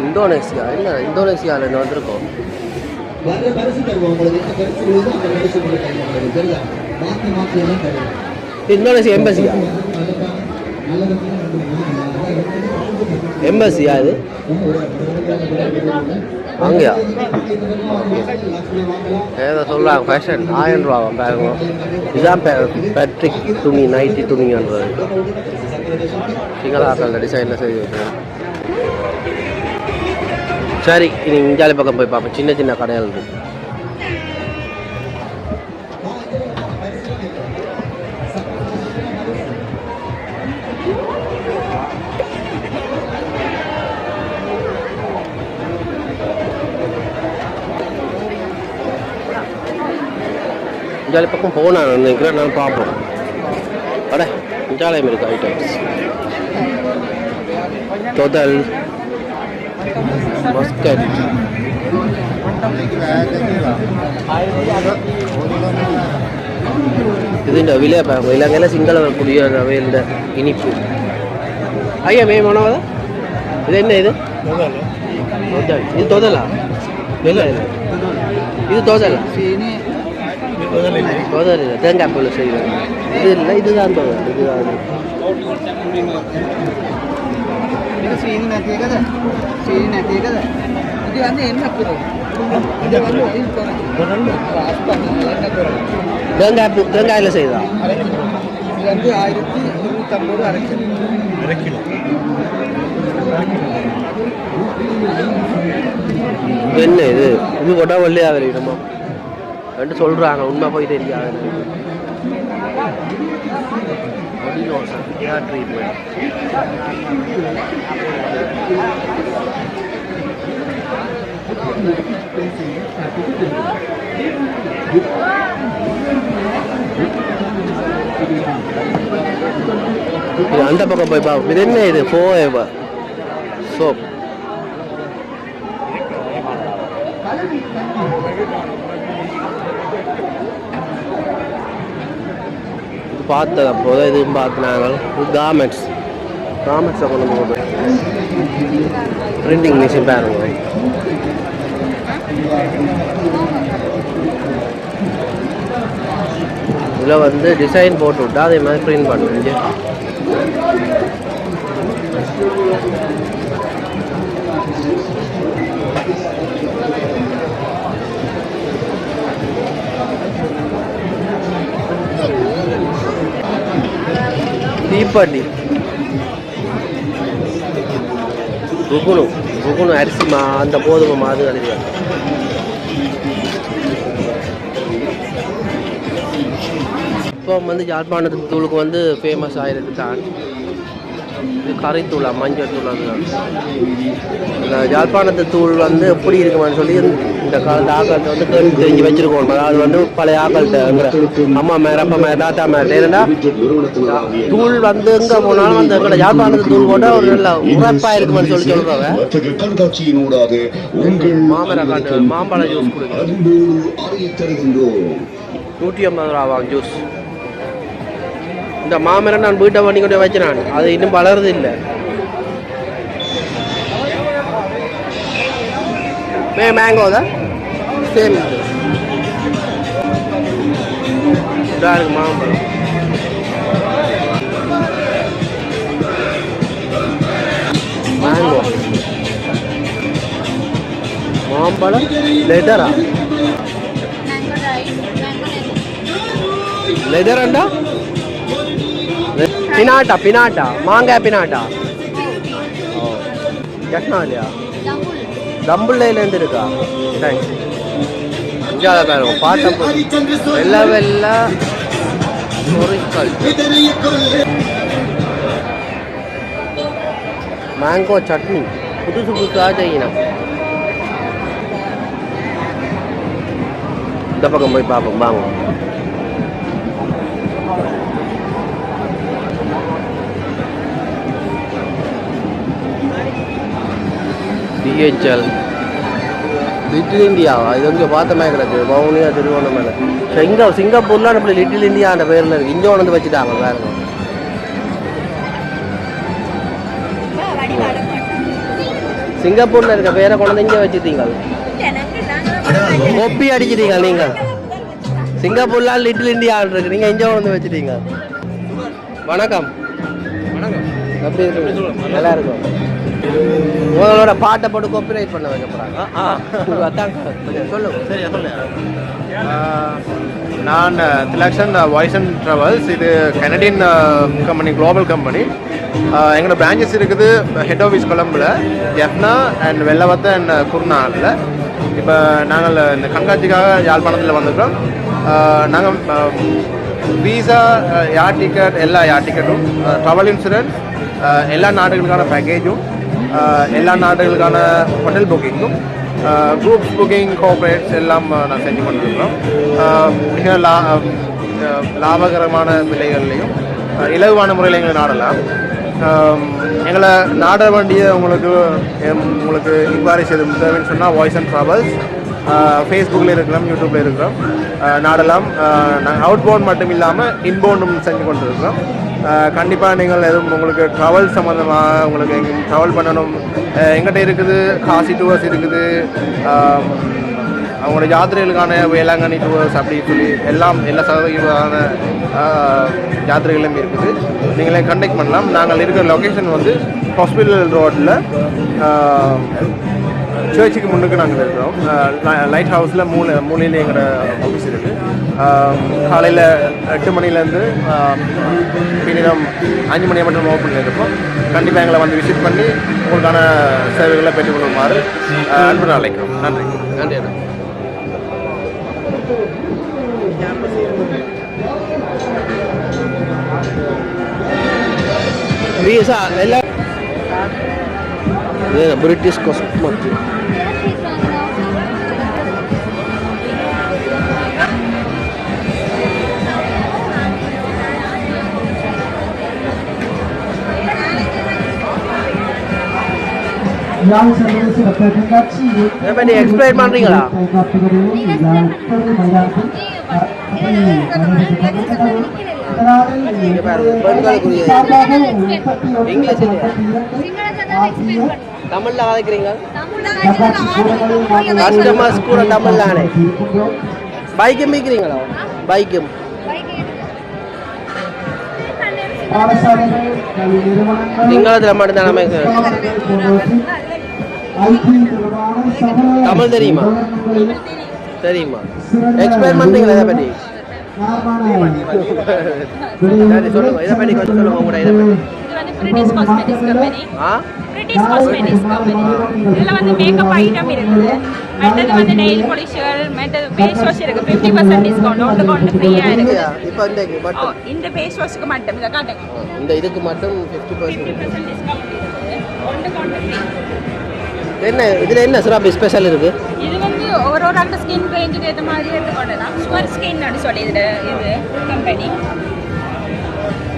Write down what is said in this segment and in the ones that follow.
Indonesia இல்லை, இந்தோனேசியாவில் என்ன வந்திருக்கோம். இந்தோனேசியா எம்பசியா? எம்பசியா இது? அங்கேயா? ஏதோ சொல்கிறாங்க ஃபேஷன் 1000 ரூபாவா பாருங்க. இதுதான் பேட்ரிக் துணி, நைட்டி துணின்றது. சிங்களாக்கள் டிசைனில் செய்து வைக்கிறேன். சரி, இனி இஞ்சாலி பக்கம் போய் பார்ப்போம். சின்ன சின்ன கடைகள் இருக்குது. இஞ்சாலி பக்கம் போனால் நினைக்கிறேன், நான் பார்ப்போம். அட இஞ்சாலயம் இருக்குது ஐட்டம்ஸ். தொதல், மஸ்கட், இதுண்ட விலை பார்ப்போம். இலங்கையில் சிங்கள கூடிய இந்த இனிப்பு. ஐயா மே மனோத இது என்ன? இது தொதல். இது தொதலா? இல்லை இல்லை, இது தொதலா? தொதல் இல்லை, தேங்காய் போல செய்வாங்க. இது இல்லை, இதுதான் தொதல். இதுதான் இது சீனி නැති එකද? සීනි නැති එකද? இது வந்து என்ன பொருள்? இது வந்து இது பொருள். தேங்காயில் செய்தா? இது வந்து 1250 அரை கிலோ. என்ன இது? இது கொடாவல்லையா வெளியிடமா ரெண்டு சொல்கிறாங்க. உண்மை போய் தெரியாது. ட்ரீட்மெண்ட் அந்த பக்கம் போய் பார்ப்போம். இது என்ன? இது ஃபோஎவர் சோப். பார்த்தது அப்போது இதுவும் பார்த்தினாங்க. காமெண்ட்ஸை கொண்டு போட்டு பிரிண்டிங் மிஷின் பாருங்க. இதில் வந்து டிசைன் போட்டு விட்டா அதே மாதிரி பிரிண்ட் பண்ணுங்க. தீப்பட்டி, புகுணு அரிசி அந்த கோதுமை மாது அழிவு. இப்போ வந்து யாழ்ப்பாணத்து தூளுக்கு வந்து ஃபேமஸ் ஆகிருக்கு தான். இது கறித்தூளா, மஞ்சள் தூள். அதுதான் இந்த யாழ்ப்பாணத்து தூள் வந்து எப்படி இருக்குமான்னு சொல்லி இந்த காலத்து ஆக்கள்கிட்ட வந்து கேட்டு தெரிஞ்சு வச்சுருக்கோம். அதாவது வந்து பழைய ஆக்கள்கிட்ட அம்மா மேர், அப்பா மேர், தாத்தா மேர். ஏன்னா தூள் வந்து எங்கே போனாலும் வந்து எங்களை யாழ்ப்பாணத்து தூள் போட்டால் ஒரு நல்ல உரைப்பாக இருக்குமான்னு சொல்லி சொல்கிறாங்க. மாமர காட்டு மாம்பழ ஜூஸ் கொடுங்க, 150 ரூபா ஜூஸ். இந்த மாமரம் நான் வீட்டை பண்ணி கொண்டு வச்சு நான் அது இன்னும் வளருது இல்லை. மேங்கோ தான் சேம் இருக்கு. மாம்பழம் மேங்கோ மாம்பழம் லெதரா? லெதரண்டா? பினாட்டா மாங்காய் பினாட்டா. எட்னாலியா? தம்புள்ளையிலேருந்து இருக்கா? தேங்க்ஸ். அஞ்சாவது பாருங்க பார்த்தா வெள்ளை வெள்ளை பொருட்கள். மேங்கோ சட்னி புதுசு புதுசாக செய்யணும். இந்த பக்கம் போய் பார்ப்போம் வாங்க. DHL லிட்டில் இந்தியாவா? இது வந்து பார்த்த மாதிரி கிடக்கு. வவுனியா, திருவண்ணாமலை, சிங்கப்பூர்லாம் அப்படி லிட்டில் இந்தியா அந்த பேரில் இருக்குது. இங்கே வந்து வச்சுட்டாங்க பாருங்க. சிங்கப்பூரில் இருக்க பேரை கொண்டு இங்கே வச்சுட்டீங்க கொப்பி அடிச்சிட்டீங்க நீங்கள் சிங்கப்பூர்லாம் லிட்டில் இந்தியா இருக்கு நீங்கள் இங்கே வந்து வச்சுட்டீங்க வணக்கம் வணக்கம். எப்படி இருக்கு நல்லா இருக்கும் உங்களோட பாட்டை போட்டு காப்பிரைட் பண்ண வைக்க போகிறாங்க அதான் கொஞ்சம் சொல்லுங்க சரி சொல்லுங்க. நான் திலக்ஷன் வாய்ஸ் அண்ட் ட்ராவல்ஸ். இது கனடியன் கம்பெனி, குளோபல் கம்பெனி. எங்களோட பிரான்ச்சஸ் இருக்குது ஹெட் ஆஃபீஸ் கொலம்பில், ஜெஃப்னா அண்ட் வெள்ளவத்த அண்ட் குர்நாளில். இப்போ நாங்கள் இந்த கண்காட்சிக்காக யாழ்ப்பாணத்தில் வந்திருக்கிறோம். நாங்கள் வீசா, ஏர் டிக்கெட், எல்லா ஏர் டிக்கெட்டும், ட்ராவல் இன்சூரன்ஸ், எல்லா நாடுகளுக்கான பேக்கேஜும், எல்லா நாடுகளுக்கான ஹோட்டல் புக்கிங்கும், குரூப்ஸ் புக்கிங், கோஆப்ரேட்ஸ் எல்லாம் நான் செஞ்சு கொண்டிருக்கிறோம். மிக லாபகரமான விலைகள்லையும் இலகுவான முறையில் எங்களை நாடலாம். எங்களை நாட வேண்டிய உங்களுக்கு இன்குவாரி செய்து தேவைன்னு சொன்னால் வாய்ஸ் அண்ட் ட்ராவல்ஸ் ஃபேஸ்புக்கில் இருக்கிறோம், யூடியூப்பில் இருக்கிறோம், நாடலாம். நாங்கள் அவுட் பவுண்ட் மட்டும் இல்லாமல் இன்பவுண்டும் செஞ்சு கொண்டு இருக்கிறோம். கண்டிப்பாக நீங்கள் எதுவும் உங்களுக்கு ட்ராவல் சம்மந்தமாக உங்களுக்கு எங்கே ட்ராவல் பண்ணணும், எங்கிட்ட இருக்குது காசி டூர்ஸ் இருக்குது, அவங்களோட யாத்திரைகளுக்கான வேளாங்கண்ணி டூர்ஸ் அப்படின்னு சொல்லி எல்லா சதவீதமான யாத்திரைகளும் இருக்குது. நீங்களே கண்டக்ட் பண்ணலாம். நாங்கள் இருக்கிற லொக்கேஷன் வந்து ஹாஸ்பிட்டல் ரோட்டில் சர்ச்சுக்கு முன்னுக்கு நாங்கள் இருக்கிறோம். லைட் ஹவுஸில் மூலையில் எங்களோட ஆஃபீஸ் இருக்குது. காலையில் 8 மணிலேருந்து பின்னிடம் 5 மணி மட்டும் ஓப்பன் இருப்போம். கண்டிப்பாக எங்களை வந்து விசிட் பண்ணி உங்களுக்கான சேவைகளை பெற்றுக்கொள்ளுமாறு அன்புடன் அழைக்கிறோம். நன்றி. நன்றி அண்ணா. வீசா எல்லாம் பிரிட்டிஷ் காஸ்மெட்டிக் எப்படி எக்ஸ்பிளைன் பண்ணுறீங்களா? பெண்களுக்குரிய இங்கிலீஷ் இல்லையா? தமிழில் கதைக்கிறீங்க? கஸ்டமர்ஸ் கூட தமிழ் தானே. பைக்கும் விற்கிறீங்களா? பைக்கும் சிங்களத்தில் மட்டும்தான் நம்ம தமிழ் தெரியுமா? தெரியுமா? எக்ஸ்பிளைன் பண்ணுறீங்களா இதை பற்றி? சரி சொல்லுங்க, இதை பற்றி கொஞ்சம் சொல்லுங்க. உங்களோட இதை பற்றி British cosmetics company. British cosmetics company. இதில் வந்து மேக்கப் ஐட்டம் இருக்குது. மற்றது வந்து நெயில் பாலிஷ்கள், மற்றது ஃபேஸ் வாஷ் இருக்குது. 50% டிஸ்கவுண்ட், ஒன்று ஃப்ரீயாக இருக்குது. இப்போ இந்த ஃபேஸ் வாஷ்க்கு மட்டும் இதை காட்டுங்க. இந்த இதுக்கு மட்டும் 50% டிஸ்கவுண்ட் இருக்குது. ஒன்று ஃப்ரீ. என்ன இதில் என்ன சிறப்பு ஸ்பெஷல் இருக்குது? இது வந்து ஒரு அந்த ஸ்கின் ரேஞ்சுக்கு ஏற்ற மாதிரி எடுத்துக்கொள்ளலாம். சுவர் ஸ்கின் அப்படி சொல்லி இது கம்பெனி.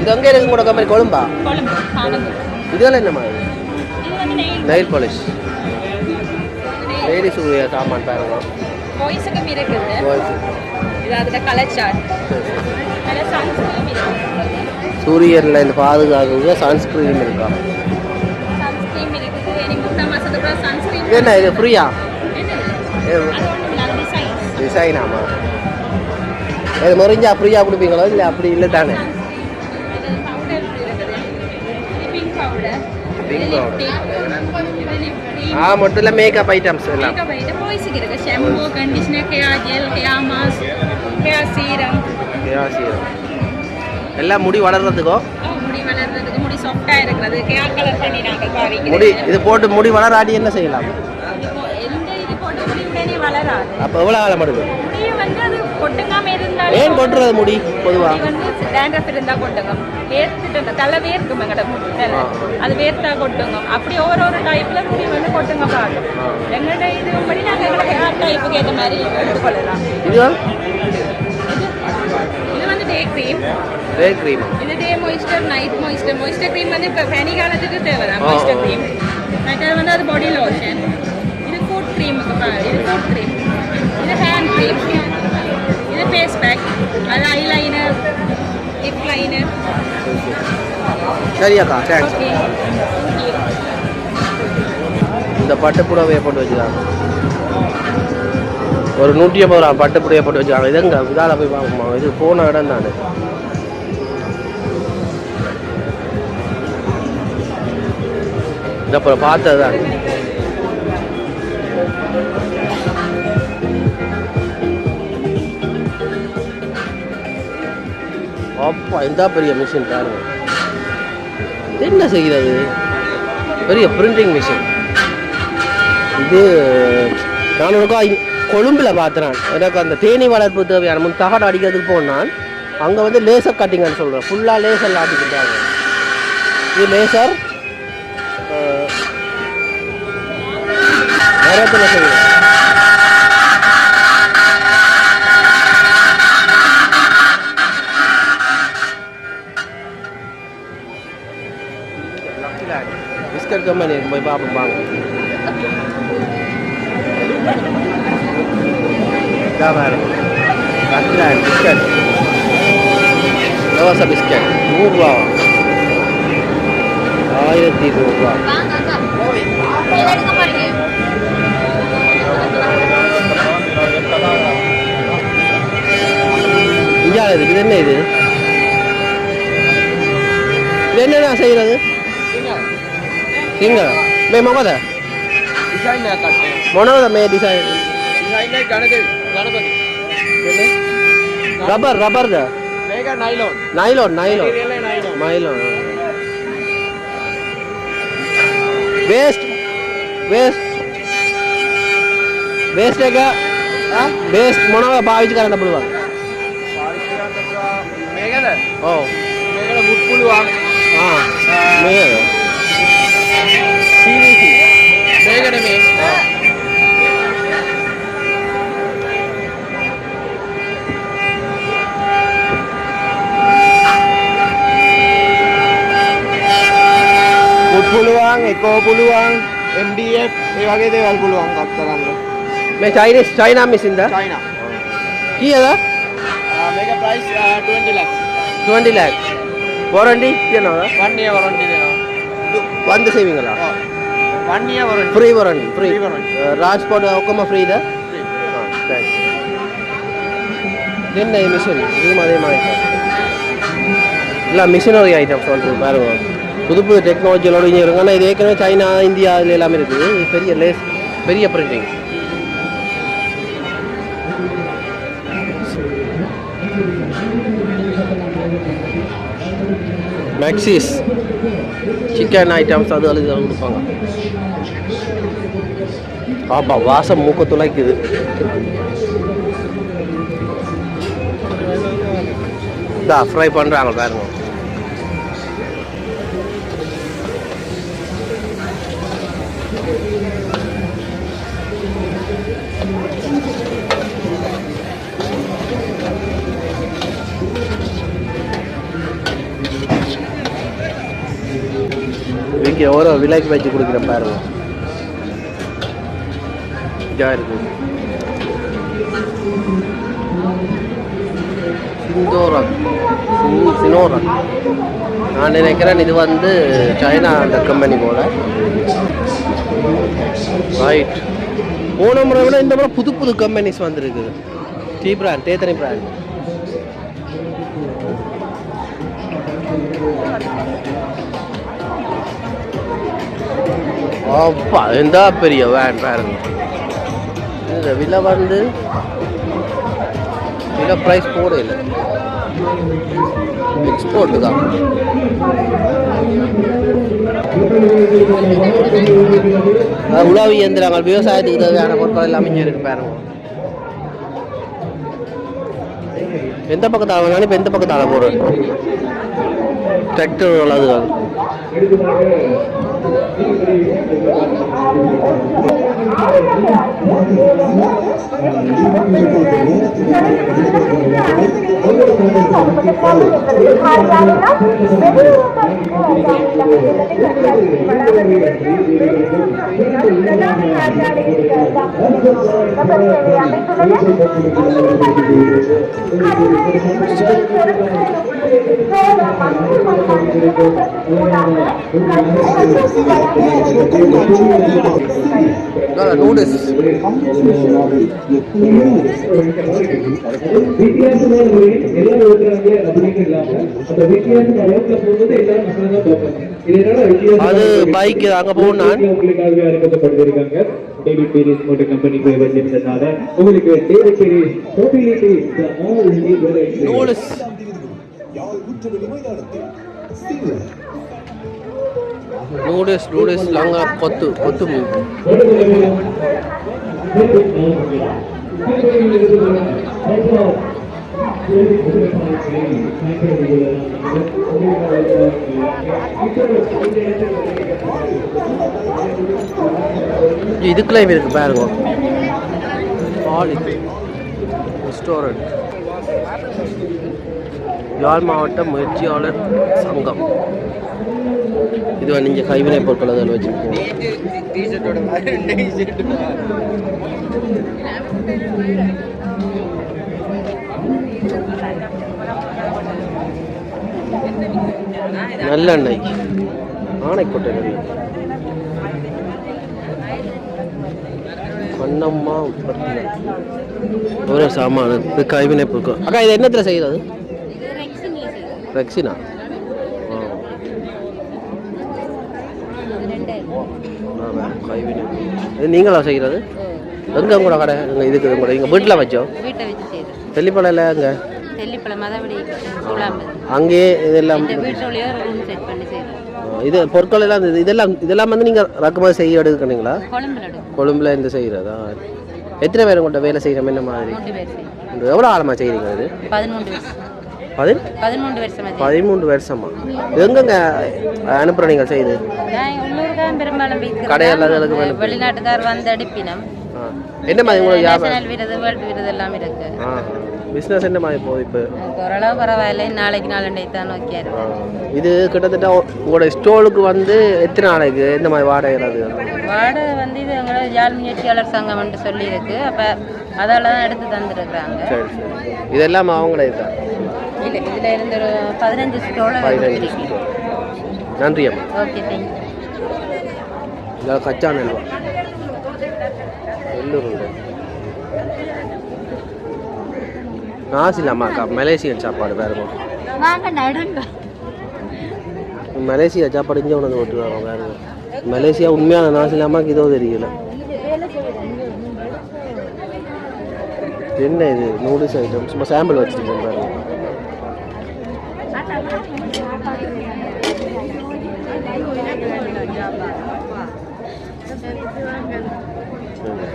இது அங்கே இருக்கு கூட கம்பெனி கொழும்பா? கொழும்பு காணது. இதெல்லாம் என்ன மாதிரி? இது வந்து நெயில் பாலிஷ், லேடிஸ் உடைய சாமான் பாருங்க. பாய்ஸுக்கும் இருக்குது. இது அதில் கலர் சார்ட். அதில் சன்ஸ்கிரீம் இருக்குது. சூரியனில் இந்த பாதுகாக்க சன்ஸ்கிரீம் இருக்கா? சன்ஸ்கிரீம் இருக்குது. எனக்கு 3 மாதத்துக்கு சன்ஸ்கிரீம். இது என்ன, இது ஃப்ரீயா? டிசைன் ஆமாம். இது முறிஞ்சா ஃப்ரீயாக கொடுப்பீங்களோ? இல்லை அப்படி இல்லை தானே? மட்டும் இல்லை மேக்கப் ஐட்டம்ஸ் எல்லாம். பாய்ஸுக்கு இருக்கு. Shampoo, conditioner, hair gel, hair mask, hair serum. எல்லாம் முடி வளர்றதுக்கோ? முடி வளர்றதுக்கு, முடி சாஃப்டாக இருக்கிறது, ஹேர் கலர் பண்ணி நாங்கள் பாவிக்கிறோம். முடி இது போட்டு முடி வளராடி என்ன செய்யலாம்? எந்த இது போட்டு முடி உடனே வளராது. அப்போ எவ்வளோ காலம் எடுக்கும்? முடி வந்து அது கொட்டுங்காம இருந்தாலும். ஏன் கொட்டுறது முடி பொதுவாக? வந்து டேண்ட்ரஃப் இருந்தால் கொட்டுங்க. வேர்த்துட்டு தலை வேர்க்கும் எங்கட தலை, அது வேர்த்தா கொட்டுங்க. அப்படி ஒரு டைப்பில் முடி வந்து கொட்டுங்க பார்க்கும். எங்கள்கிட்ட இது படி நாங்கள் எங்களுக்கு ஹேர் டைப்புக்கு ஏற்ற மாதிரி எடுத்துக்கொள்ளலாம். இது வந்து டே க்ரீம். இது day moisture, night moisture. Moisture cream வந்து இப்போ பனி காலத்துக்கு தேவைதான் மாய்ஸ்டர் க்ரீம். மற்றது வந்து அது பாடி லோஷன். இது ஃபுட் க்ரீமுக்கு இது ஃபுட் க்ரீம். இது ஹேண்ட் க்ரீம். இது ஃபேஸ் பேக். அது ஐலைனர், லிப் லைனர். சரியாக்கா, தேங்க்ஸ். ஓகே. இந்த பட்டு புடவையை போட்டு வச்சுருக்காங்க. ஒரு 150 ரூபா பட்டு புடவையை போட்டு வச்சுருக்காங்க. இதுங்க இதால் போய் பார்ப்போமா? இது போன இடம் தானே. அப்புறம் பார்த்தது தான். அப்பா இந்த பெரிய மிஷின் பாருங்க. என்ன செய்கிறது? பெரிய பிரிண்டிங் மிஷின். இது நான் கொழும்பில் பார்த்தேன். எனக்கு அந்த தேனி வளர்ப்பு தேவையான முன் தகடு அடிக்கிறதுக்கு போனால் அங்கே வந்து லேசர் கட்டிங்கன்னு சொல்கிறேன். ஃபுல்லாக லேசர் ஆட்டிக்கிட்டாங்க. இது லேசர் நேரத்தில் செய்யணும். பிஸ்கட் கம்பெனி போய் பார்ப்போம் வாங்க. பிஸ்கட் இலவச பிஸ்கட் 100 ரூபா 1200 ரூபா. இது என்ன? இது என்னென்ன செய்கிறது? सिंगल मैं मगध है डिजाइन ना करते हैं मनोद मैं डिजाइन नहीं गणपति रबर रबर का mega nylon nylon nylon nylon waste waste waste है क्या? वेस्ट मनोद बाविच करना पड़ेगा मेगा है ओ मेगा वुड पुल वांग हां मेगा PVC मेगा में वुड පුළුවන් එකෝ පුළුවන් MDF ඒ වගේ දේවල් පුළුවන් කප් කරන්න මේ චයිනා මිෂින් ද චයිනා කීයද මේක ප්‍රයිස් 20 lakhs 20 lakhs वारंटी කියනවද 1 year वारंटी දෙනවා வந்து செய்வீங்களா 1 year warranty free warranty free transport ඔක්කොම फ्री ද फ्री थैंक्स දෙන්න මේ මිෂිன் இது மாதிரி இல்ல மிஷினரி ஐட்டம்ஸ் வந்து பாருங்க புது புது டெக்னாலஜியோட இங்கே இருக்கு. ஆனால் இது ஏற்கனவே சைனா இந்தியா இதில் எல்லாமே இருக்குது. பெரிய லேஸ் பெரிய பிரிண்டிங் மேக்ஸிஸ் சிக்கன் ஐட்டம்ஸ் அது அழுது கொடுப்பாங்க. பாப்பா வாசம் மூக்க துளைக்குது. ஃப்ரை பண்ணுறாங்க பாருங்க. இதுக்கு எவ்வளோ விலைக்கு வச்சு கொடுக்குற பாருங்க. இதாக இருக்கு சினோரக். நான் நினைக்கிறேன் இது வந்து சைனா அந்த கம்பெனி போல. ரைட். போன முறை விட இந்த முறை புது புது கம்பெனிஸ் வந்துருக்குது. டீ பிராண்ட் தேத்தனி பிராண்ட். அப்பா எந்த பெரிய வேன் பாருங்க. இந்த விலை வந்து விலை ப்ரைஸ் போட இல்லை, எக்ஸ்போர்ட்டு தான். உழவு இயந்திரங்கள் விவசாயத்துக்கு தேவையான பொருட்கள் எல்லாமே இங்கே இருக்கு பாருங்க. எந்த பக்கத்தால் வேணாலும் இப்போ எந்த பக்கத்தால் போகிறேன் டிராக்டர் அதுகள். நூடுல்ஸ் அது பைக்கு அங்கே போனான் டேவிட் பீரிஸ் மோட்டார் கம்பெனி போய் வச்சிருந்ததால உங்களுக்கு David Peiris mobility noodles noodles அங்கே கொத்து மீன் இதுக்குலாம் இருக்கு பாருங்க ரெஸ்டாரண்ட் யாழ் மாவட்ட முயற்சியாளர் சங்கம் இது வந்து இங்கே கைவினை பொருட்கள் அதில் வச்சுருக்கோம் நல்லெண்ணெய் ஆனைக்கோட்டை நல்லெண்ணெய் கண்ணம்மா உற்பத்தி ஒரு சாமான இது கைவினை பொருட்கள் அக்கா இது என்னத்தில் செய்கிறது ரெக்ஸினா கைவினை இது நீங்களா செய்கிறது எங்கே கூட கடை எங்கள் இதுக்கு கூட எங்கள் வீட்டில் வச்சோம் தெல்லிப்படையில் எங்கே அங்கேயே இதெல்லாம் இது பொருட்கள் எல்லாம் இதெல்லாம் வந்து நீங்கள் ரக்கமாக செய்ய எடுக்கிறீங்களா கொழும்புல இருந்து செய்கிறதா எத்தனை பேர் கொண்ட வேலை செய்கிறோம் என்ன மாதிரி எவ்வளோ ஆழமாக செய்கிறீங்க இது 13 வருஷமா எங்கங்க அனுப்புற நீங்கள் செய்து கடையெல்லாம் வெளிநாட்டுக்கார் வந்து அடிப்பினம் என்ன மாதிரி உங்களுக்கு நேஷனல் விருது வேர்ல்டு விருது எல்லாம் இருக்கு பிஸ்னஸ் என்ன மாதிரி போகுது இப்போ ஓரளவு பரவாயில்லை நாளைக்கு நாளண்டை தான் நோக்கியாரு இது கிட்டத்தட்ட உங்களோட ஸ்டோலுக்கு வந்து எத்தனை நாளைக்கு எந்த மாதிரி வாடகை வாடகை வந்து இது எங்களோட யாழ் முயற்சியாளர் சங்கம் சொல்லியிருக்கு அப்போ அதால தான் எடுத்து தந்துருக்குறாங்க சரி சரி இதெல்லாம் அவங்களே தான் இல்லை இதில் இருந்து ஒரு 15 ஸ்டோல நன்றி அம்மா ஓகே தேங்க்யூ இதில் கச்சா நெல்வா எள்ளூர் நாசிலாமாக்கா மலேசியன் சாப்பாடு வேறு மலேசியா சாப்பாடு இங்கே ஒன்று ஓட்டு வரோம் வேறு மலேசியா உண்மையான நாசிலாமாக்கு இதோ தெரியல என்ன இது நூடுல்ஸ் ஐட்டம் சும்மா சாம்பிள் வச்சுருக்கேன் பாருங்க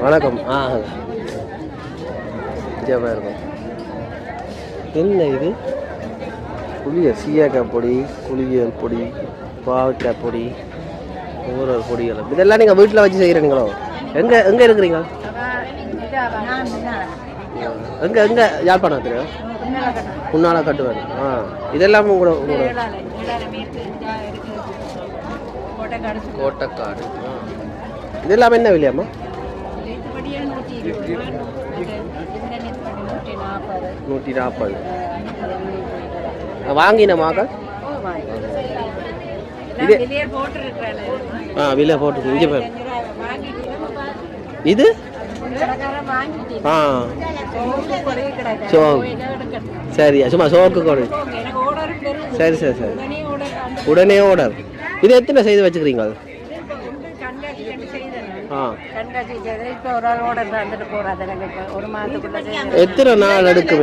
வணக்கம் இருக்கும் என்ன இது சீயக்காய் பொடி புளியல் பொடி பாவக்காய் பொடி ஒவ்வொரு பொடிகளும் இதெல்லாம் நீங்கள் வீட்டில் வச்சு செய்கிறீங்களோ எங்கே இருக்கிறீங்க எங்கே யாழ்ப்பாணம் தெரியும் முன்னால கட்டுவார் இதெல்லாம் உங்களோட கோட்டைக்காடு இதெல்லாம் என்ன விலையாம்மா 140 வாங்கின மகள் இது விலை போட்டு இங்கே போய் இது சோ சரி சும்மா சோக்கு கொடு சரி சரி சரி உடனே ஆர்டர் இது எத்தனை செய்து வச்சுக்கிறீங்க எத்தனை நாள் எடுக்கும்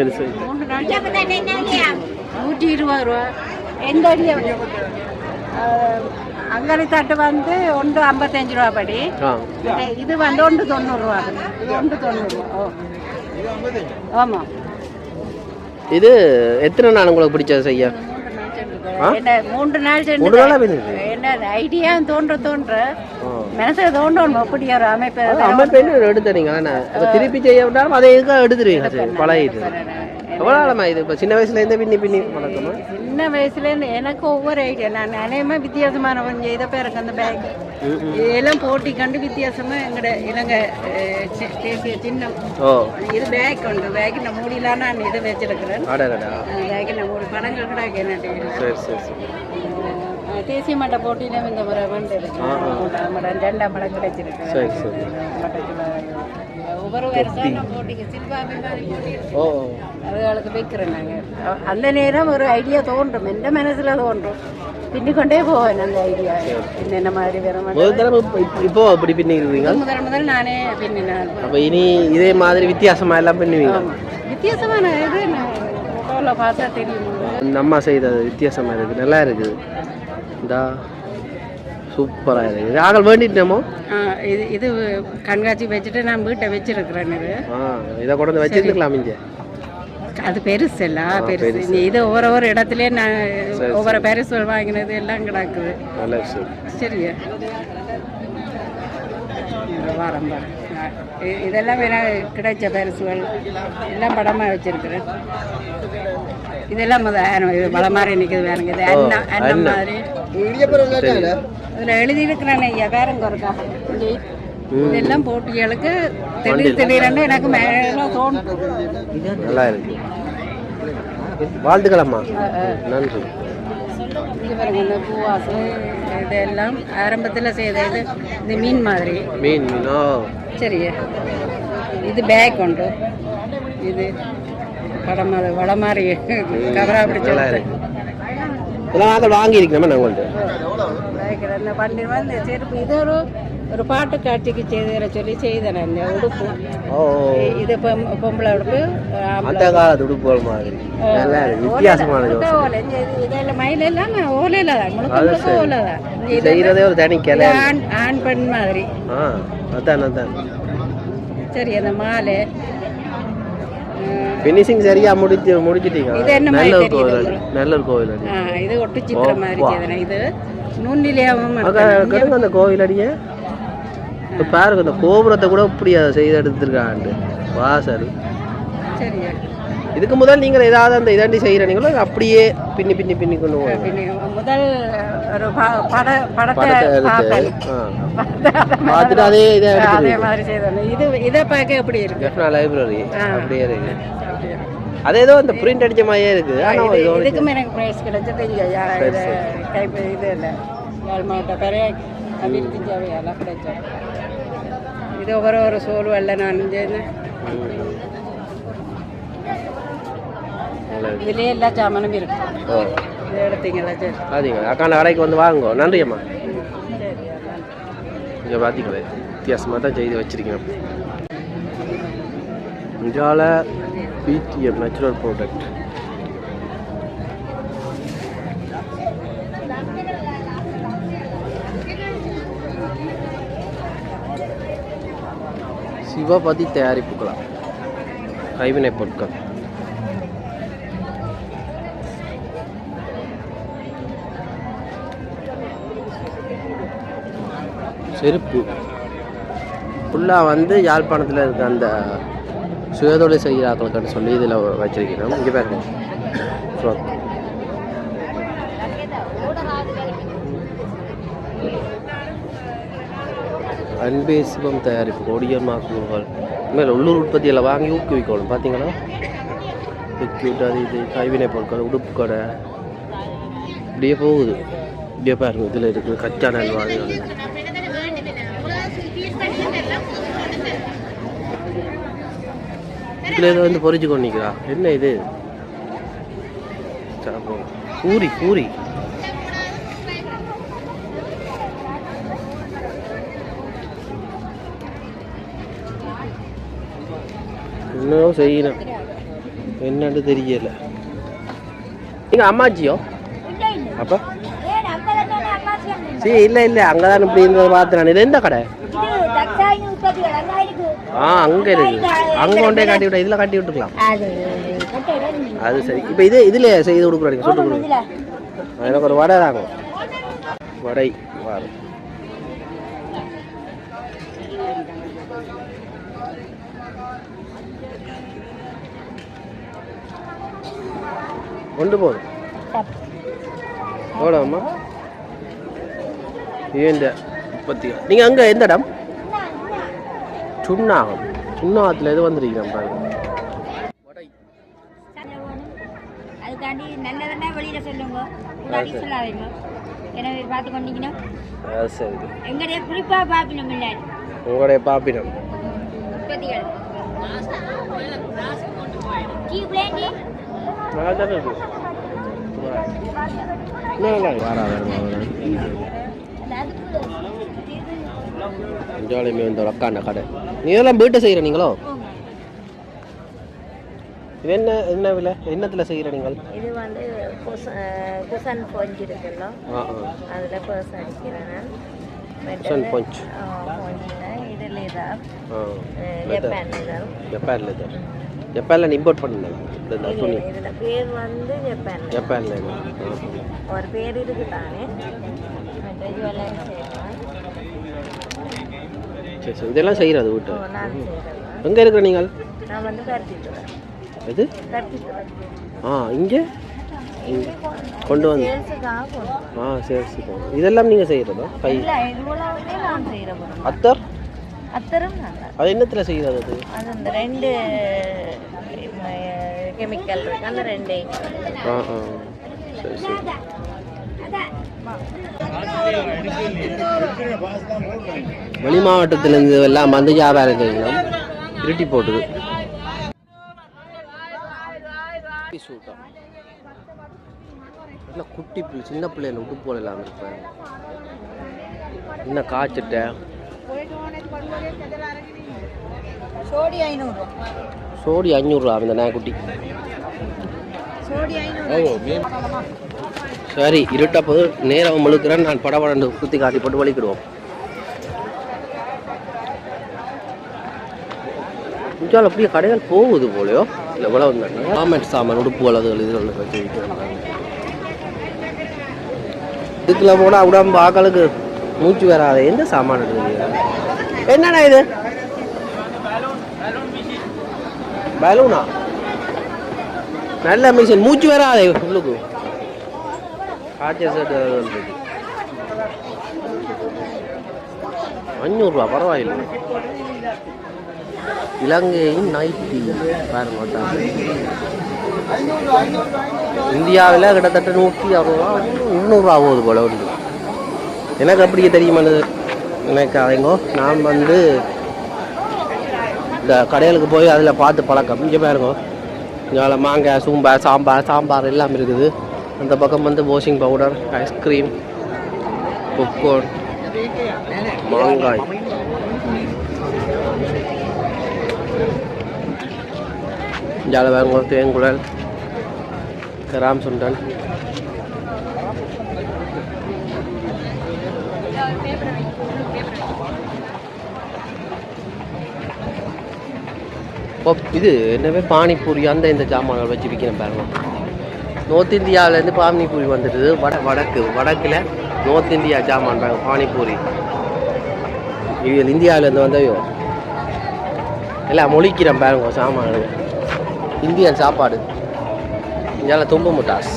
120 ரூபா எந்த அடியை அங்கடி தட்டு வந்து 155 ரூபா படி இது வந்து 190 ரூபா இது 190 ரூபா ஆமாம் இது எத்தனை நாள் உங்களுக்கு பிடிச்சது செய்ய 3 நாள் என்ன ஐடியா தோன்ற மனசுல தோன்றணும் அப்படி ஒரு அமைப்பு எடுத்துறீங்க திருப்பி செய்ய விட்டாலும் அதை எதுக்காக எடுத்துருவீங்க பழகிட்டு எவ்வளோ ஆழமா இது இப்போ சின்ன வயசுலேருந்தே பின்னி வளர்க்கமா சின்ன வயசுலேருந்து எனக்கு ஒவ்வொரு ஐடியா நான் அநேகமாக வித்தியாசமான கொஞ்சம் இதை பேருக்கு அந்த பேக் இதெல்லாம் போட்டி கண்டு வித்தியாசமாக எங்களோட இலங்கை தேசிய சின்னம் இது பேக் உண்டு பேக் நான் மூடிலாம் நான் இதை வச்சிருக்கிறேன் பேக் நான் மூடி படங்கள் கூட என்ன தேசிய மட்ட போட்டியிலும் இந்த முறை வந்து 2ஆம் இடம் கிடைச்சிருக்கு. சரி சரி. ஒவ்வொரு வருஷம் போட்டிக்கு சில்வாபி ஓ அதுகளுக்கு வைக்கிறோம் நாங்கள். அந்த நேரம் ஒரு ஐடியா தோன்றும், எந்த மனசில் தோன்றும், பின்னிக்கொண்டே போவேன் அந்த ஐடியா என்னென்ன மாதிரி வேற முதல் தடவை இப்போ அப்படி பின்னிக்கிறீங்க? முதல் நானே பின்னினேன். அப்போ இனி இதே மாதிரி வித்தியாசமாக எல்லாம் பின்னுவீங்க? வித்தியாசமான இது ஃபோட்டோவில் பார்த்தா தெரியும். இந்த அம்மா செய்தது வித்தியாசமாக இருக்குது, நல்லா இருக்குது. இந்தா சூப்பராக இருக்குது. ஆகல் வேண்டிட்டோமோ? இது இது கண்காட்சி வச்சுட்டு நான் வீட்டை வச்சிருக்கிறேன். இது இதை கொண்டு வந்து வச்சிருக்கலாம் இங்கே. அது பெருசு இல்ல, பெருசு. இது ஒவ்வொரு இடத்துலயே நான் ஒவ்வொரு பரிசுகள் வாங்கினது எல்லாம் கிடக்குது. சரியா வாரம் இதெல்லாம் கிடைச்ச பரிசுகள் எல்லாம் படமா வச்சிருக்கிறேன். இதெல்லாம் வளமாரி நிற்குது வேறுங்க. இது அண்ணன் மாதிரி அதில் எழுதியிருக்கிறேன் ஐயா வேறங்க இருக்கா. இதெல்லாம் போட்டிகளுக்கு திடீர்னு எனக்கு மேலே தோணும். நல்லா இருக்கு. வாழ்த்துக்களம்மா, நன்றி. இங்கே பாருங்க இந்த பூவாசு இதெல்லாம் ஆரம்பத்தில் செய்தது. இது மீன் மாதிரி மீன். சரியா இது பேக் உண்டு. இது படம் அது வள மாதிரி கவரா பிடிச்ச வாங்கியிருக்கேன் நான் உங்கள்கிட்ட. இந்த பண்டி வந்து செருப்பு இது ஒரு பாட்டு காட்சிக்கு செய்த சொல்லி செய்தேன். இந்த உடுப்பு இது பொம்பளை உடுப்பு, அந்த காலத்து உடுப்பு மாதிரி வித்தியாசமானது. இதெல்லாம் மயில் எல்லாம் ஓலையில தான், முழுக்க ஓலை தான் செய்யறதே ஒரு தனி கிளை. ஆண் பெண் மாதிரி. அதான் அதான். சரி அந்த மாலை ஃபினிஷிங் சரியா முடிச்சிட்டீங்க. இது என்ன நல்ல ஒரு கோவில், நல்ல ஒரு கோவில். இது ஒட்டு சித்திரம் மாதிரி செய்தேன். இது நுண்ணிலையாவும் அந்த கோவில் அடியே பாருங்க, அந்த கோபுரத்தை கூட இப்படி அதை செய்து எடுத்துருக்காண்டு வாசல். சரியா இதுக்கு முதல் நீங்கள் ஏதாவது அந்த இதாண்டி செய்கிறீங்களோ அப்படியே பின்னி பின்னி பின்னி கொண்டு போவோம். முதல் ஒரு படத்தை பார்த்துட்டு அதே அதே மாதிரி செய்தோம். இதை பார்க்க எப்படி இருக்கு? லைப்ரரி அப்படியே இருக்கு. அது ஏதோ இந்த பிரிண்ட் அடிச்ச மாதிரியே இருக்கு. இதுக்கும் எனக்கு ப்ரைஸ் கிடைச்சது இங்கே இது இல்லை யாழ் மாவட்ட பெரிய அபிவிருத்தி சேவையெல்லாம் கிடைச்சோம். இது ஒரு சோர்வல்ல நான் இதுலேயே எல்லா சாமானும் இருக்கு. இதை எடுத்தீங்களா? சரி பார்த்தீங்களா அக்காண்ட கடைக்கு வந்து வாங்க. நன்றி அம்மா. இங்கே பார்த்தீங்களே வித்தியாசமாக தான் செய்து வச்சுருக்கேன். இந்தியாவில் பிடிஎம் நேச்சுரல் ப்ராடக்ட். சிவபதி தயாரிப்புகளா, கைவினை பொருட்கள். செருப்பு ஃபுல்லாக வந்து யாழ்ப்பாணத்தில் இருக்க அந்த சுயதொழில் செய்கிறார்களுக்குன்னு சொல்லி இதில் வச்சிருக்கிறோம். இங்கே பாருங்க அன்பே சிவம் தயாரிப்பு கொடியமாக்குங்கள். இனிமேல் உள்ளூர் உற்பத்தியில் வாங்கி ஊக்குவிக்கணும். பார்த்தீங்கன்னா செக்யூட் அது இது கைவினை பொருட்கள், உடுப்பு கடை இப்படியே போகுது. இப்படியே பாருங்க இதில் இருக்குது கச்சா நெல் வாங்கி. இதில் ஏதோ வந்து பொறிச்சு கொண்டிக்கிறா. என்ன இது? பூரி பூரி இன்னும் செய்யணும், என்னன்னு தெரியல. நீங்கள் அம்மாச்சியோ? அப்போ சரி இல்லை இல்லை அங்கே தான் இப்படி இருந்ததை பார்த்துறேன். இது எந்த கடை? அங்கே இருக்கு. அங்கே கொண்டே காட்டி விட்டா இதில் காட்டி விட்டுக்கலாம். அது சரி. இப்போ இதில் செய்து கொடுக்குறீங்க, சுட்டு கொடுக்குறீங்க. எனக்கு ஒரு வடை தாங்க. வடை வரும். கொண்டு போதும் எவ்வளோம்மா? ஏண்ட 30. நீங்கள் அங்கே எந்த இடம்? சுண்ணாகம். சுண்ணாகத்தில் எது வந்துருக்கீங்க பாருங்க. அதுக்காண்டி நல்லதுன்னா வெளியில் சொல்லுங்க, சொல்லாதீங்க. எனவே பார்த்து கொண்டீங்கன்னா சரி எங்களுடைய குறிப்பாக பார்க்கணும் இல்லை உங்களுடைய பாப்பினம் உற்பத்திகள் டீ பிளேண்டி நல்லா தானே இருக்கு ஜாலியுமே இந்த உக்காண்ட கடை நீ இதெல்லாம் வீட்டை செய்கிற நீங்களோ இது என்ன விலை என்னத்தில் செய்கிற நீங்கள் இது வந்து குசன் பொஞ்ச் இருக்குல்ல அதில் பர்ஸ் அடிக்கிறேன் குசன் பொஞ்ச் இது லெதர் ஜப்பான் லெதர் ஜப்பானில் இம்போர்ட் பண்ணல இந்த துணி இதில் பேர் வந்து ஜப்பானில் ஒரு பேர் இருக்குதானே ஜுவல்லரி செய்யலாம் சரி சரி இதெல்லாம் செய்கிறது வீட்டு நான் செய்கிறேன் எங்கே இருக்கிற நீங்கள் நான் வந்து கருத்திட்டுறேன் எது கருத்திட்டுறேன் இங்கே கொண்டு வந்து சேல்ஸுக்கு இதெல்லாம் நீங்கள் செய்கிறதா கை நான் செய்கிறேன் அத்தர் அத்தரும் நான் அது என்னத்தில் செய்கிறது அது அது அந்த ரெண்டு கெமிக்கல் இருக்கு அந்த ரெண்டே சரி சரி வெளி மாவட்டத்திலேருந்து எல்லாம் வந்து வியாபாரம் செய்யலாம் இருட்டி போட்டுது இல்லை குட்டி பிள்ளை சின்ன பிள்ளைல விட்டு போடலாம் இருப்பேன் இன்னும் காய்ச்சிட்ட சோடி 500 சோடி 500 அந்த நாய்க்குட்டி சோடி 500 சரி இருட்டா போது நேரம் முழுக்கிறேன் நான் படபடண்டு குத்தி காட்டி போட்டு வலிக்கிடுவோம் இஞ்சால் அப்படியே கடைகள் போகுது போலையோ இல்லை இவ்வளோ வந்தாங்க காமெண்ட் சாமான் உடுப்புகள் அதுகள் இது ஒன்று வச்சு இதுக்குள்ள போனால் உடம்பு ஆக்களுக்கு மூச்சு வராது எந்த சாமான் எடுக்கிறீங்க என்னண்ணா இது பலூனா நல்ல மிஷின் மூச்சு வராதே உள்ளுக்கு காய்ச்சல் செட்டு 500 பரவாயில்லை இலங்கையின் நைட்டி பாருங்க இந்தியாவில் கிட்டத்தட்ட 160 200 ஆகுது போல உண்டு எனக்கு அப்படியே தெரியுமானது எனக்கு அதைங்கோ நான் வந்து இந்த கடைகளுக்கு போய் அதில் பார்த்து பழக்கம் இங்கே பாருங்க இங்கே மாங்காய் சாம்பார் எல்லாம் இருக்குது அந்த பக்கம் வந்து வாஷிங் பவுடர் ஐஸ்கிரீம் பாப்கார்ன் மாங்காய் ஜாலவாங்க தேங்குழல் கிராம் சுண்டல் இது என்னவே பானிபூரி அந்த இந்த ஜாமான்கள் வச்சு விற்கிறேன் பாருங்க நார்த் இந்தியாவிலேருந்து பானிபூரி வந்துடுது வடக்கில் நார்த் இந்தியா ஜாமான் பாருங்க பானிபூரி இது இந்தியாவிலேருந்து வந்தவையோ எல்லாம் மொழிக்கிறேன் பாருங்க சாமான்கள் இந்தியன் சாப்பாடு இந்தியாவில் தும்பு முட்டாஸ்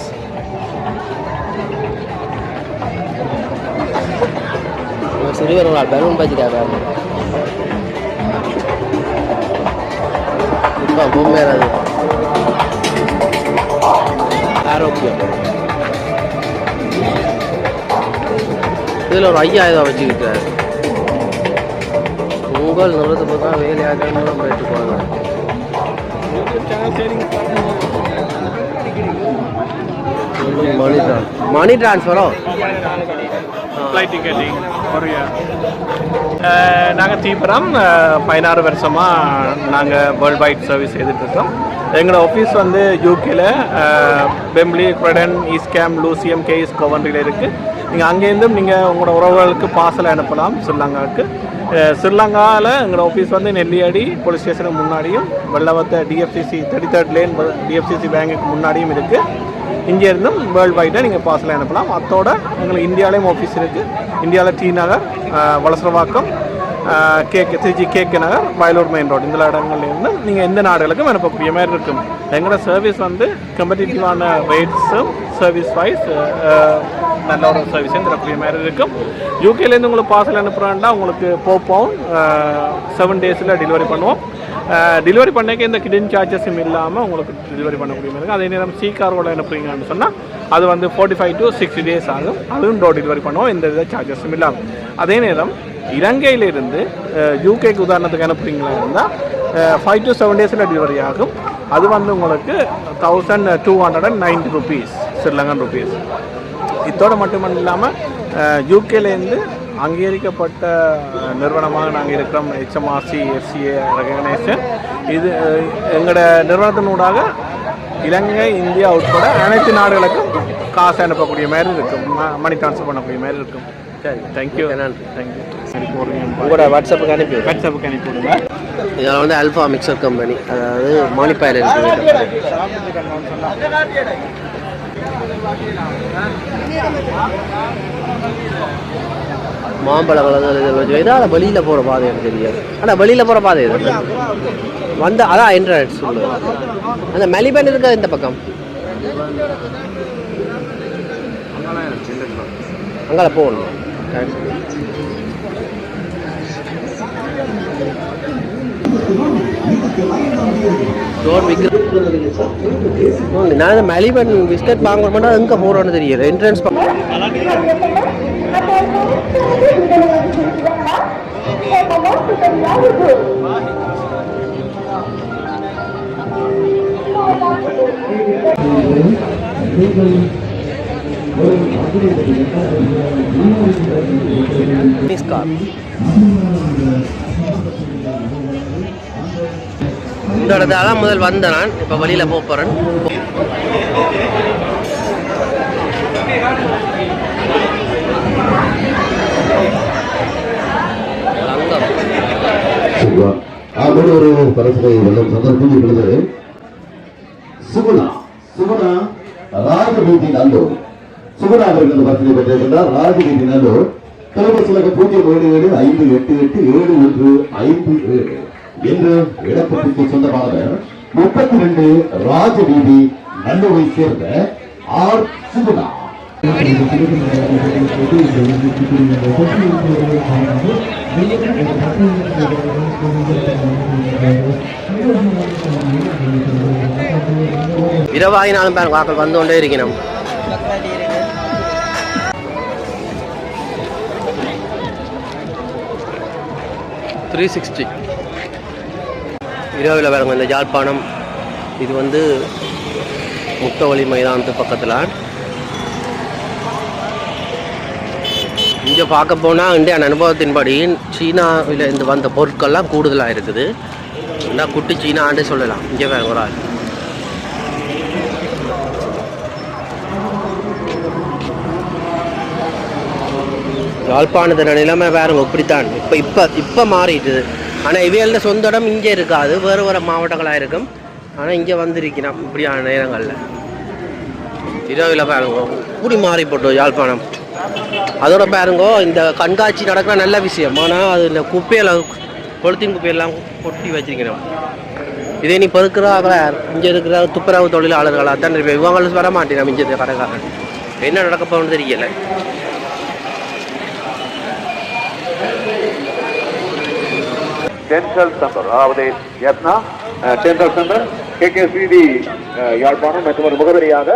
சிறுவர்களால் பலூன் பஜ்ஜிக்கா பாருங்க இப்போ பொம்மையாது ஆரோக்கியம் இதில் ஒரு 5000 வச்சுக்கிட்டாரு உங்கள் நிறுவனத்தை பார்த்தா வேலையாக போயிட்டு போகலாம் மணி டிரான்ஸ்ஃபரோ ஃப்ளைட் டிக்கெட்டிங் நாங்கள் தீபுரம் 16 வருஷமாக நாங்கள் வேர்ல்ட் வைட் சர்வீஸ் செய்துட்ருக்கோம் எங்களோட ஆஃபீஸ் வந்து யூகேல பெம்ப்ளி குரடன் ஈஸ்கேம் லூசியம் கேஸ் கோவன்ட்ரியில் இருக்குது நீங்கள் அங்கேருந்தும் நீங்கள் உங்களோட உறவுகளுக்கு பார்சல் அனுப்பலாம் ஸ்ரீலங்காவுக்கு ஸ்ரீலங்காவில் எங்களோட ஆஃபீஸ் வந்து நெல்லியடி போலீஸ் ஸ்டேஷனுக்கு முன்னாடியும் Wellawatte DFCC 33rd lane DFCC பேங்குக்கு முன்னாடியும் இருக்குது இங்கேருந்தும் வேர்ல்டு வைடாக நீங்கள் பார்சல் அனுப்பலாம் அத்தோட எங்களுக்கு இந்தியாவிலையும் ஆஃபீஸ் இருக்குது இந்தியாவில் டி நகர் வலசரவாக்கம் திருச்சி கேக்கு நகர் வயலூர் மெயின் ரோடு இந்த இடங்கள்லேருந்து நீங்கள் எந்த நாடுகளுக்கும் அனுப்பக்கூடிய மாதிரி இருக்கும். எங்களோட சர்வீஸ் வந்து கம்படிட்டிவான ரேட்ஸும் சர்வீஸ் வைஸ் நல்ல ஒரு சர்வீஸையும் தரக்கூடிய மாதிரி இருக்கும். யூகேலேருந்து உங்களுக்கு பார்சல் அனுப்புகிறாண்டா உங்களுக்கு £4 7 டேஸில் டெலிவரி பண்ணுவோம். டெலிவரி பண்ணிக்க இந்த கிடன் சார்ஜஸும் இல்லாமல் உங்களுக்கு டெலிவரி பண்ணக்கூடிய மாதிரி இருக்கும். அதே நேரம் கார்வோட அனுப்புறீங்கன்னு சொன்னால் அது வந்து 45 to 60 டேஸ் ஆகும். அதுவும் டோர் டெலிவரி பண்ணுவோம், எந்த வித சார்ஜஸும் இல்லாமல். அதே நேரம் இலங்கையிலிருந்து யூகேக்கு உதாரணத்துக்கு அனுப்புறீங்களா இருந்தால் 5 to 7 டேஸில் டெலிவரி ஆகும். அது வந்து உங்களுக்கு 1290 rupees ஸ்ரீலங்கன் ருபீஸ். இதோடு மட்டும் இல்லாமல் யூகேலேருந்து அங்கீகரிக்கப்பட்ட நிறுவனமாக நாங்கள் இருக்கிறோம். HMRC FCA recognition. இது எங்களோட நிறுவனத்தினூடாக இலங்கை இந்தியா உட்பட அனைத்து நாடுகளுக்கும் காசு அனுப்பக்கூடிய மாதிரி இருக்கும், மணி ட்ரான்ஸ்ஃபர் பண்ணக்கூடிய மாதிரி இருக்கும். சரி, தேங்க்யூ. தேங்க்யூ. சரி, உங்களோட வாட்ஸ்அப்புக்கு அனுப்பி விடுங்க. இதில் வந்து அல்ஃபா மிக்சர் கம்பெனி, அதாவது மானிப்பாயில் இருக்குது. மாம்பழ கலந்து இதால் வெளியில் போகிற பாதை எனக்கு தெரியாது. ஆனால் வெளியில் போகிற பாதை இது வந்து அதான் என்ட்ரன்ஸ் சொல்லுவேன். அந்த மெலிபன் இருக்க இந்த பக்கம் அங்கே போகணும். நான் மெலிபன் பிஸ்கட் வாங்க மாட்டேன், எங்கே போகிறோன்னு தெரியல. என்ட்ரன்ஸ் இந்த இடத்துல முதல் வந்த நான் இப்போ வழியில் போகிறேன். ஒரு பரஸ்பரை சந்தர்ப்பம் சுகுணா ராஜவீதி நல்லூர். சுகுணா அவர்கள் பரிசனை பெற்றிருக்கின்றார். ராஜவீதி நல்லூர். தொலைபேசியிலக 077587157 என்று இடப்பட்டிக்கு சொந்தமானவர் 32 ராஜவீதி நல்லூரை சேர்ந்த ஆர் சுகுணா. இரவாயினாலும் வாக்கள் வந்து கொண்டே இருக்கணும். $360 இரவில் வேறு இந்த யாழ்ப்பாணம். இது வந்து முத்தவழி மைதானத்து பக்கத்தில். இங்கே பார்க்க போனால் இந்திய அனுபவத்தின்படி சீனாவில் இருந்து வந்த பொருட்கள்லாம் கூடுதலாக இருக்குது. என்ன குட்டி சீனான்னு சொல்லலாம். இங்கே வேறு ஒரு ஆள் யாழ்ப்பாணத்தின நிலைமை வேறு இப்படித்தான். இப்போ மாறிட்டுது. ஆனால் இவையோட சொந்த இடம் இங்கே இருக்காது, வேறு மாவட்டங்களாக இருக்கும். ஆனால் இங்கே வந்திருக்கணும் இப்படியான நேரங்களில். இரவில் பாருங்க கூடி மாறி போட்டோம் யாழ்ப்பாணம். அதோட பாருங்கோ இந்த கண்காட்சி நடக்கிற நல்ல விஷயம். ஆனால் அது இந்த குப்பையெல்லாம் கொளுத்தின் குப்பையெல்லாம் கொட்டி வச்சிருக்கணும். இதே நீ பொறுக்கிறாங்கள இங்கே இருக்கிற துப்புரவு தொழிலாளர்களாக தான் இருப்பேன். இவங்களும் வர மாட்டேன். நம்ம இங்கே கடைக்காரன் என்ன நடக்க போகணும்னு தெரியலை. டென்டல் சென்டர், அதாவது டென்டல் சென்டர் KKCD யாழ்ப்பாணம் மற்றும் ஒரு முகவரியாக